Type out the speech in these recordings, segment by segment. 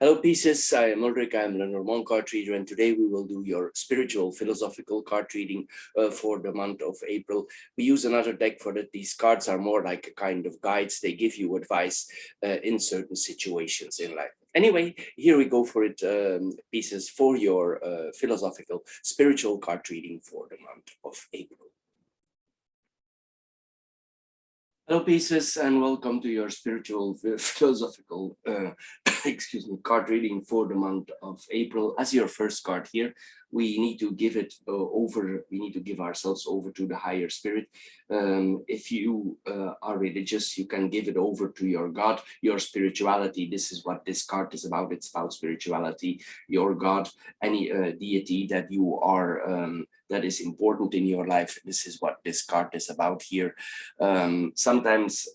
Hello, Pisces. I am Ulrich. I am Lenormand card reader, and today we will do your spiritual philosophical card reading for the month of April. We use another deck for that. These cards are more like a kind of guides. They give you advice in certain situations in life. Anyway, here we go for it, Pisces, for your philosophical spiritual card reading for the month of April. Hello, Pisces, and welcome to your spiritual philosophical excuse me, card reading for the month of April. As your first card here, we need to give it over, we need to give ourselves over to the higher spirit. If you are religious, you can give it over to your God, your spirituality. This is what this card is about. It's about spirituality, your God, any deity that you are, that is important in your life. This is what this card is about here. Sometimes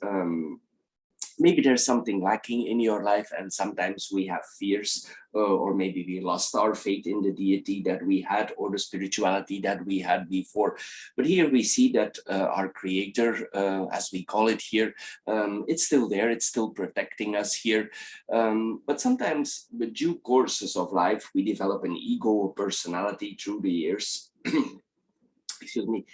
maybe there's something lacking in your life, and sometimes we have fears, or maybe we lost our faith in the deity that we had or the spirituality that we had before. But here we see that our creator, as we call it here, it's still there, it's still protecting us here. But sometimes with due courses of life, we develop an ego or personality through the years. Excuse me,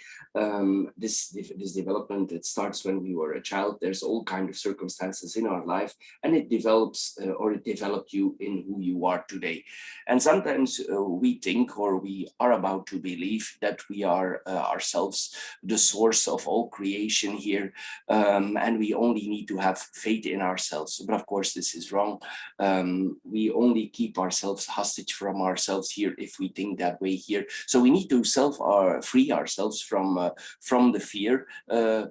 this development, it starts when we were a child. There's all kind of circumstances in our life, and it develops or it developed you in who you are today. And sometimes we think, or we are about to believe, that we are ourselves the source of all creation here, and we only need to have faith in ourselves. But of course, this is wrong. We only keep ourselves hostage from ourselves here if we think that way here. So we need to free ourselves from the fear,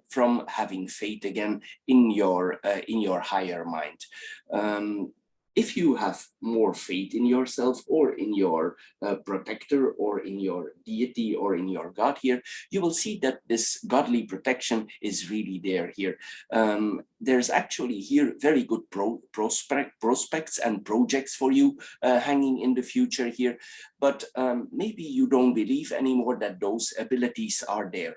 from having faith again in your higher mind. If you have more faith in yourself, or in your protector, or in your deity, or in your God here, you will see that this godly protection is really there here. There's actually here very good prospects and projects for you hanging in the future here, but maybe you don't believe anymore that those abilities are there.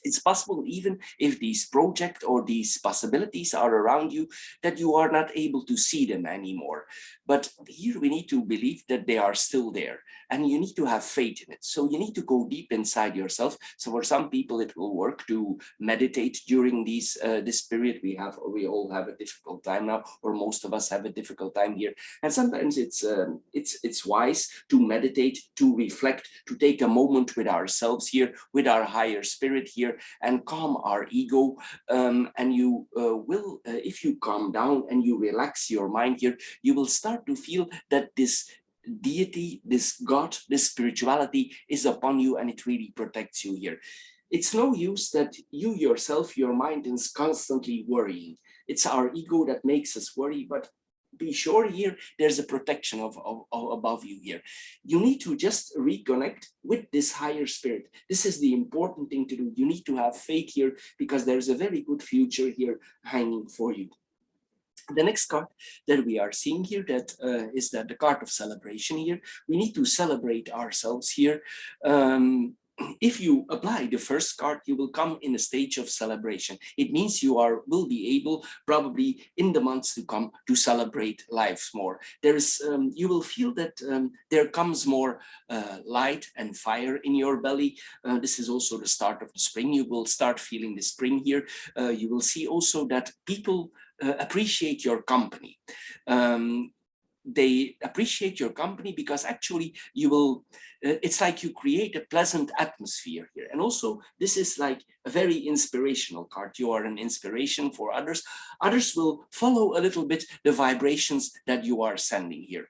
It's possible, even if these projects or these possibilities are around you, that you are not able to see them anymore. But here we need to believe that they are still there, and you need to have faith in it. So you need to go deep inside yourself. So for some people, it will work to meditate during this period. We all have a difficult time now, or most of us have a difficult time here. And sometimes it's wise to meditate, to reflect, to take a moment with ourselves here, with our higher spirit here, and calm our ego. And you will, if you calm down and you relax your mind here, you will start to feel that this deity, this God, this spirituality is upon you, and it really protects you here. It's no use that you yourself, your mind, is constantly worrying. It's our ego that makes us worry, but be sure here there's a protection above you here. You need to just reconnect with this higher spirit. This is the important thing to do. You need to have faith here, because there's a very good future here hanging for you. The next card that we are seeing here, that is that the card of celebration here. We need to celebrate ourselves here. If you apply the first card, you will come in a stage of celebration. It means you will be able, probably in the months to come, to celebrate lives more. You will feel that there comes more light and fire in your belly. This is also the start of the spring. You will start feeling the spring here. You will see also that people appreciate your company. They appreciate your company because actually you will, it's like you create a pleasant atmosphere here. And also this is like a very inspirational card. You are an inspiration for others. Others will follow a little bit the vibrations that you are sending here.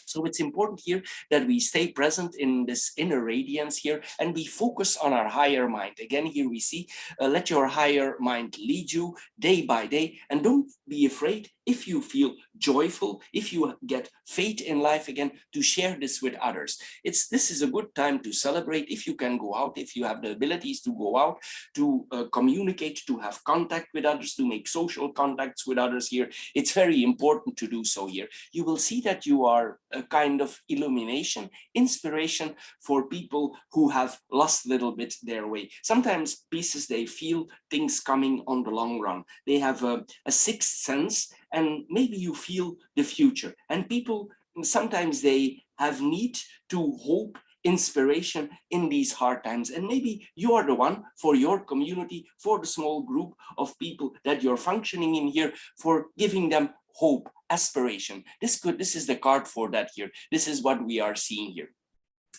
So it's important here that we stay present in this inner radiance here, and we focus on our higher mind. Again, here we see, let your higher mind lead you day by day, and don't be afraid if you feel joyful, if you get faith in life again, to share this with others. This is a good time to celebrate. If you can go out, if you have the abilities to go out, to communicate, to have contact with others, to make social contacts with others here, it's very important to do so here. You will see that you are a kind of illumination, inspiration for people who have lost a little bit their way. Sometimes Pisces, they feel things coming on the long run. They have a sixth sense, and maybe you feel the future. And people, sometimes they have need to hope, inspiration in these hard times. And maybe you are the one for your community, for the small group of people that you're functioning in here, for giving them hope, aspiration. This is the card for that here. This is what we are seeing here.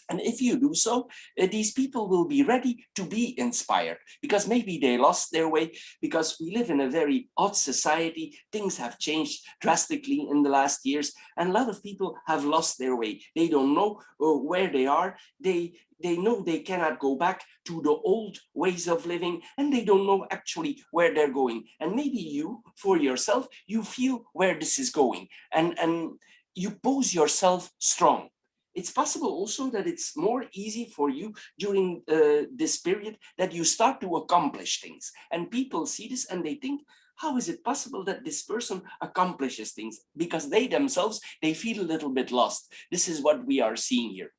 And if you do so, these people will be ready to be inspired, because maybe they lost their way, because we live in a very odd society. Things have changed drastically in the last years, and a lot of people have lost their way. They don't know where they are. They know they cannot go back to the old ways of living, and they don't know actually where they're going. And maybe you, for yourself, you feel where this is going, and you pose yourself strong. It's possible also that it's more easy for you during this period that you start to accomplish things, and people see this and they think, how is it possible that this person accomplishes things? Because they themselves, they feel a little bit lost. This is what we are seeing here.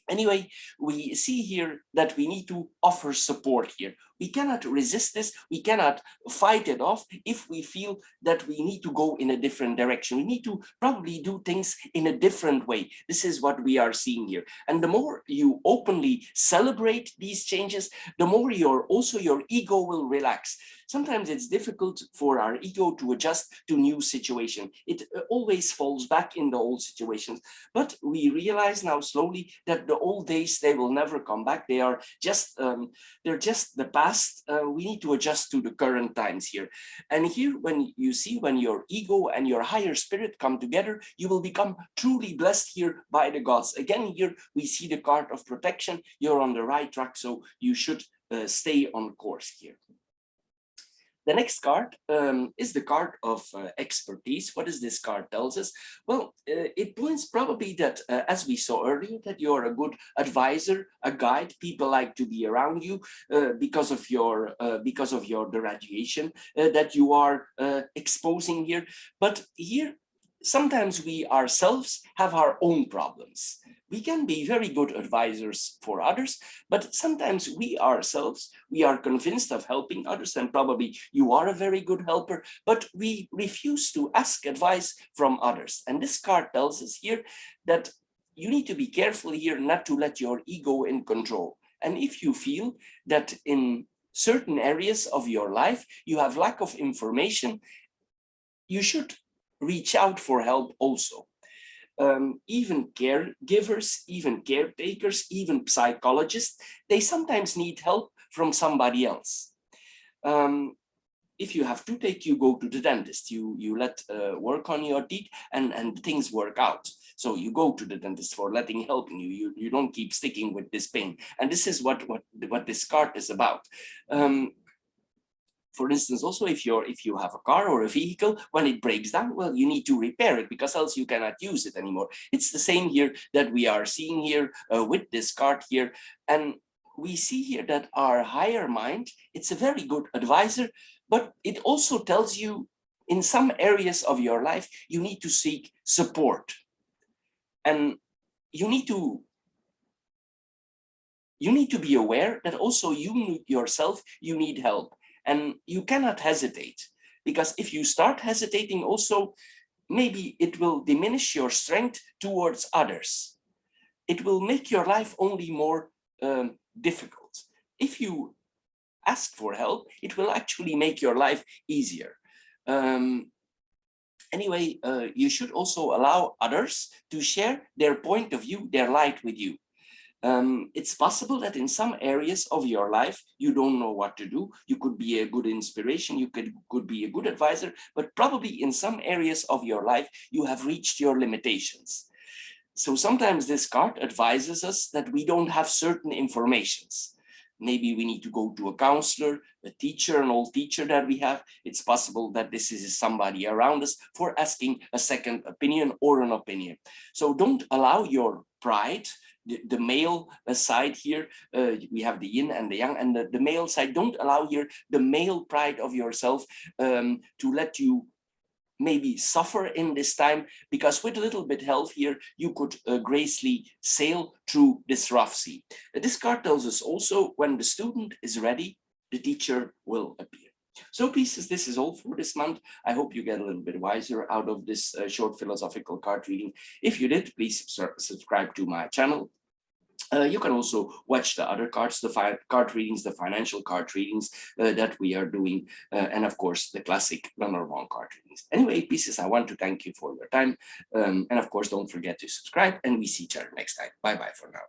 Anyway, we see here that we need to offer support here. We cannot resist this. We cannot fight it off if we feel that we need to go in a different direction. We need to probably do things in a different way. This is what we are seeing here. And the more you openly celebrate these changes, the more your ego will relax. Sometimes it's difficult for our ego to adjust to new situation. It always falls back in the old situations. But we realize now slowly that the old days, they will never come back. They are just, they're just the past. We need to adjust to the current times here. And here, when you see, when your ego and your higher spirit come together, you will become truly blessed here by the gods. Again, here we see the card of protection. You're on the right track, so you should stay on course here. The next card is the card of expertise. What does this card tells us? Well, it points probably that, as we saw earlier, that you're a good advisor, a guide. People like to be around you because of your the radiation that you are exposing here. But here, sometimes we ourselves have our own problems. We can be very good advisors for others, but sometimes we ourselves, we are convinced of helping others, and probably you are a very good helper, but we refuse to ask advice from others. And this card tells us here that you need to be careful here not to let your ego in control. And if you feel that in certain areas of your life you have lack of information, you should reach out for help also. Even caregivers, even caretakers, even psychologists, they sometimes need help from somebody else. If you have toothache, you go to the dentist. You let work on your teeth, and things work out. So you go to the dentist for helping you. You don't keep sticking with this pain. And this is what this card is about. For instance, also if you have a car or a vehicle, when it breaks down, well, you need to repair it, because else you cannot use it anymore. It's the same here that we are seeing here with this card here. And we see here that our higher mind, it's a very good advisor, but it also tells you in some areas of your life, you need to seek support. And you need to be aware that also you yourself, you need help. And you cannot hesitate, because if you start hesitating also, maybe it will diminish your strength towards others. It will make your life only more difficult. If you ask for help, it will actually make your life easier. Anyway, you should also allow others to share their point of view, their light with you. It's possible that in some areas of your life, you don't know what to do. You could be a good inspiration, you could be a good advisor, but probably in some areas of your life, you have reached your limitations. So sometimes this card advises us that we don't have certain informations. Maybe we need to go to a counselor, a teacher, an old teacher that we have. It's possible that this is somebody around us for asking a second opinion or an opinion. So don't allow your pride, the male side here, we have the yin and the yang, and the male side, don't allow here the male pride of yourself to let you maybe suffer in this time, because with a little bit help here, you could gracefully sail through this rough sea. This card tells us also, when the student is ready, the teacher will appear. So Pisces, this is all for this month. I hope you get a little bit wiser out of this short philosophical card reading. If you did, please subscribe to my channel. You can also watch the other cards, the card readings, the financial card readings that we are doing, and of course the classic Lenormand card readings. Anyway, Pisces, I want to thank you for your time, and of course don't forget to subscribe, and we see each other next time. Bye bye for now.